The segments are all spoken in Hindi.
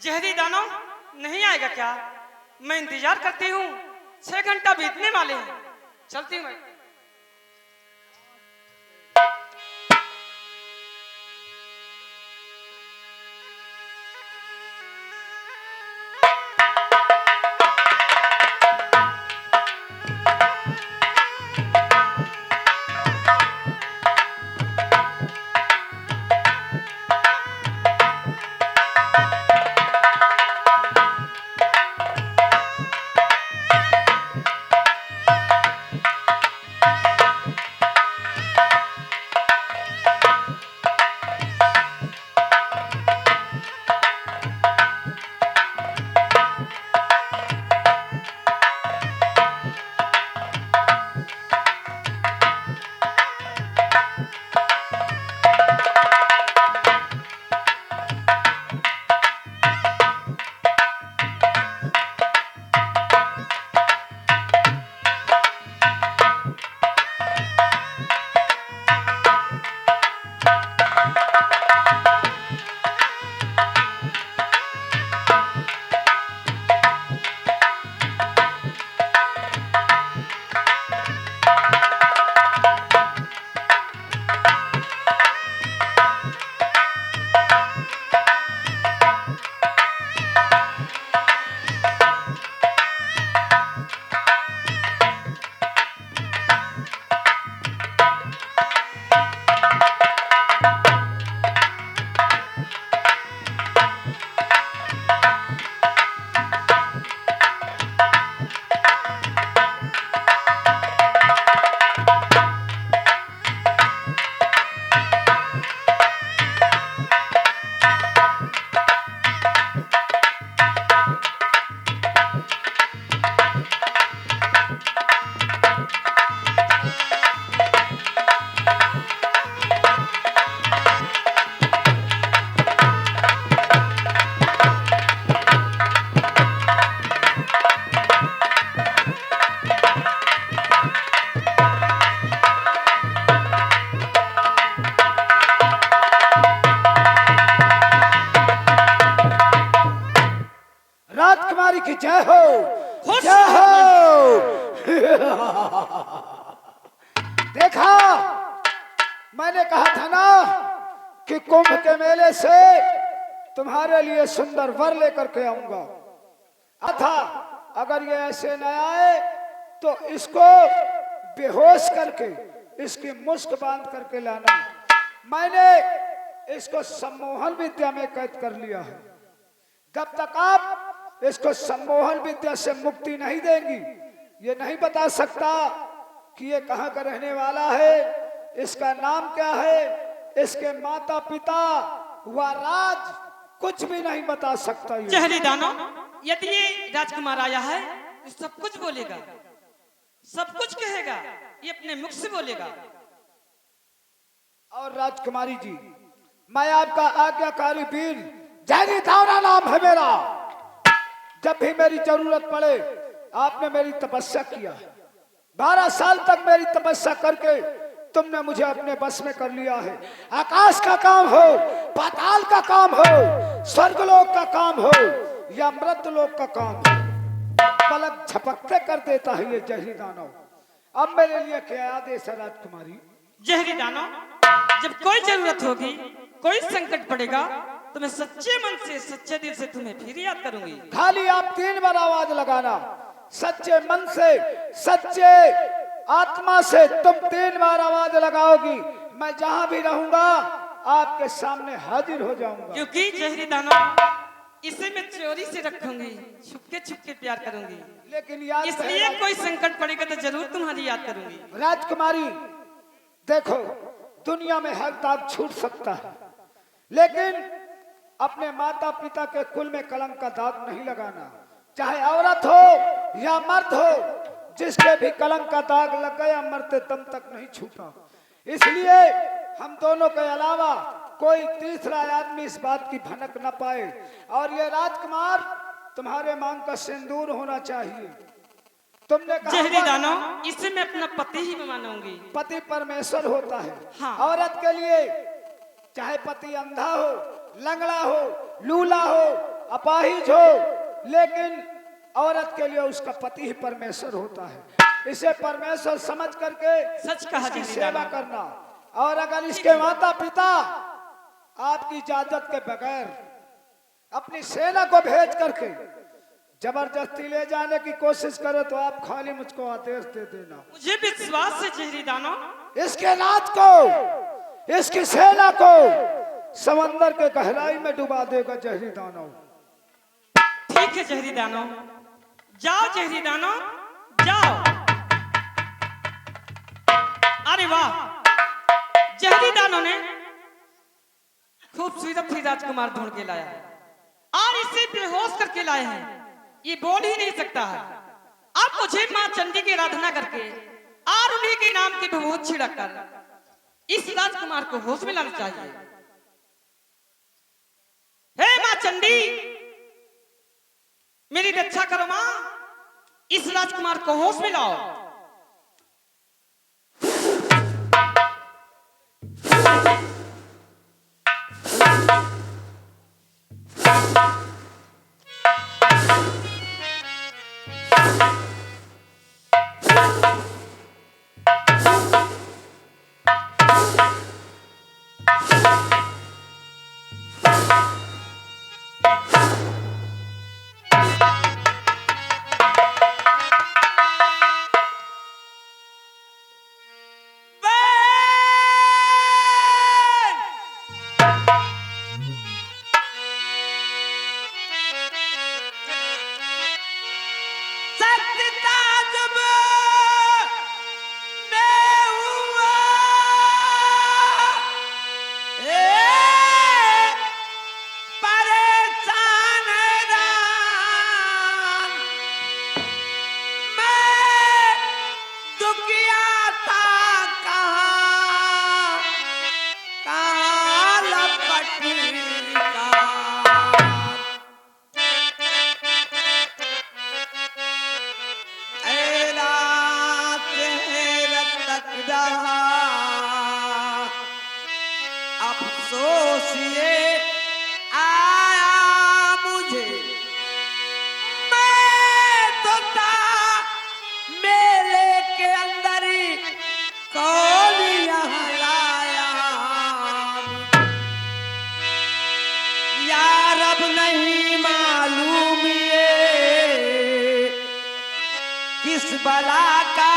जहरी दानव नहीं आएगा क्या? मैं इंतजार करती हूँ, 6 घंटा बीतने वाले हैं। चलती हूँ मैं। राजकुमारी की जय हो, खुश जय हो। देखा, मैंने कहा था ना कि कुंभ के मेले से तुम्हारे लिए सुंदर वर लेकर के आऊंगा। अथा अगर ये ऐसे न आए तो इसको बेहोश करके इसकी मुश्क बांध करके लाना। मैंने इसको सम्मोहन विद्या में कैद कर लिया है। जब तक आप इसको सम्मोहन विद्या से मुक्ति नहीं देंगी, ये नहीं बता सकता कि ये कहाँ का रहने वाला है, इसका नाम क्या है, इसके माता पिता व राज कुछ भी नहीं बता सकता। जहरी दानव, यदि ये राजकुमार आया है तो सब कुछ बोलेगा, सब कुछ कहेगा, ये अपने मुख से बोलेगा। और राजकुमारी जी, मैं आपका आज्ञाकारी वीर जहरी दानव नाम है मेरा। जब भी मेरी जरूरत पड़े आपने मेरी तपस्या किया है। 12 साल तक मेरी तपस्या करके तुमने मुझे अपने बस में कर लिया है। आकाश का काम हो, पाताल का काम हो, स्वर्गलोक का काम हो या मृतलोक का काम हो, पलक झपकते कर देता है ये जहरी दानव। अब मेरे लिए क्या आदेश है राजकुमारी? जहरी दानव, जब कोई जरूरत होगी, कोई संकट पड़ेगा तो मैं सच्चे मन से, सच्चे दिल से तुम्हें फिर याद करूंगी। खाली आप 3 बार आवाज लगाना, सच्चे मन से, सच्चे आत्मा से तुम 3 बार आवाज लगाओगी, मैं जहां भी रहूंगा आपके सामने हाजिर हो जाऊंगा। क्योंकि जहरी दानव, इसे मैं चोरी से रखूंगी, छुपके छुपके प्यार करूंगी। लेकिन याद इसलिए कोई संकट पड़ेगा तो जरूर तुम्हारी याद करूंगी। राजकुमारी देखो, दुनिया में हर दाग छूट सकता है, लेकिन अपने माता पिता के कुल में कलंक का दाग नहीं लगाना। चाहे औरत हो या मर्द हो, जिसके भी कलंक का दाग लग गया मरते दम तक नहीं छूटा। इसलिए हम दोनों के अलावा कोई तीसरा आदमी इस बात की भनक न पाए। और ये राजकुमार तुम्हारे मांग का सिंदूर होना चाहिए। तुमने कहा जहरी दानव, इसे मैं अपना पति ही मानूंगी। पति परमेश्वर होता है। हाँ। औरत के लिए चाहे पति अंधा हो, लंगड़ा हो, लूला हो, अपाहिज हो, लेकिन औरत के लिए उसका पति ही परमेश्वर होता है। इसे परमेश्वर समझ करके सच कहा इसकी जहरी सेवा दानव। करना। और अगर इसके माता पिता आपकी इजाजत के बगैर अपनी सेना को भेज करके जबरदस्ती ले जाने की कोशिश करे तो आप खाली मुझको आदेश दे देना। मुझे विश्वास है जहरी दानव, इसके नाथ को, इसकी सेना को समंदर के गहराई में डुबा देगा जहरी दानव। ठीक है जहरी दानव, जाओ जहरी दानव, जाओ। अरे वाह, जहरी दानव ने खूबसूरत ही राजकुमार ढूंढ के लाया है और इसे बेहोश करके लाए हैं। ये बोल ही नहीं सकता है। अब मुझे माँ चंडी की आराधना करके और उन्हीं के नाम की विभूति छिड़ककर इस राजकुमार को होश में लाना चाहिए। हे माँ चंडी, मेरी रक्षा करो माँ, इस राजकुमार को होश में लाओ। अफसोस ये आया मुझे, मैं तो था मेले के अंदर ही, कौन यहाँ लाया यार, अब नहीं मालूम ये किस बला का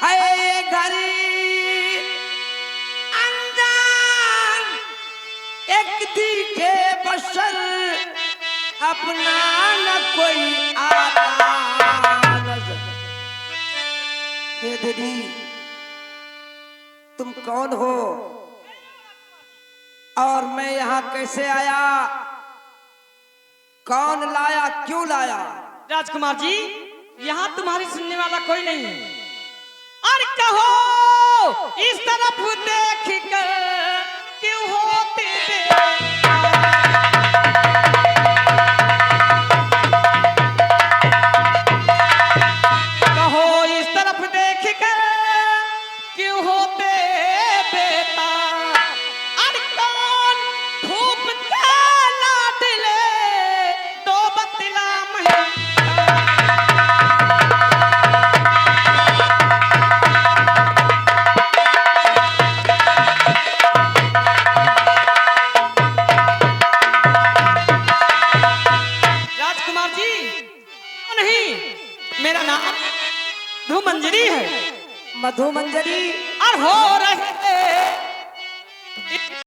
है ये घड़ी। एक दिखे बशर अपना न कोई आता नजर। हे दीदी, तुम कौन हो और मैं यहाँ कैसे आया? कौन लाया, क्यों लाया? राजकुमार जी, यहाँ तुम्हारी सुनने वाला कोई नहीं है। और कहो इस तरफ देख कर क्यों होते कहो इस तरफ देख कर क्यों होते बेटा। और कौन धूप का लाडले दो बतला में मेरा नाम मधुमंजरी है। मधुमंजरी और हो रहे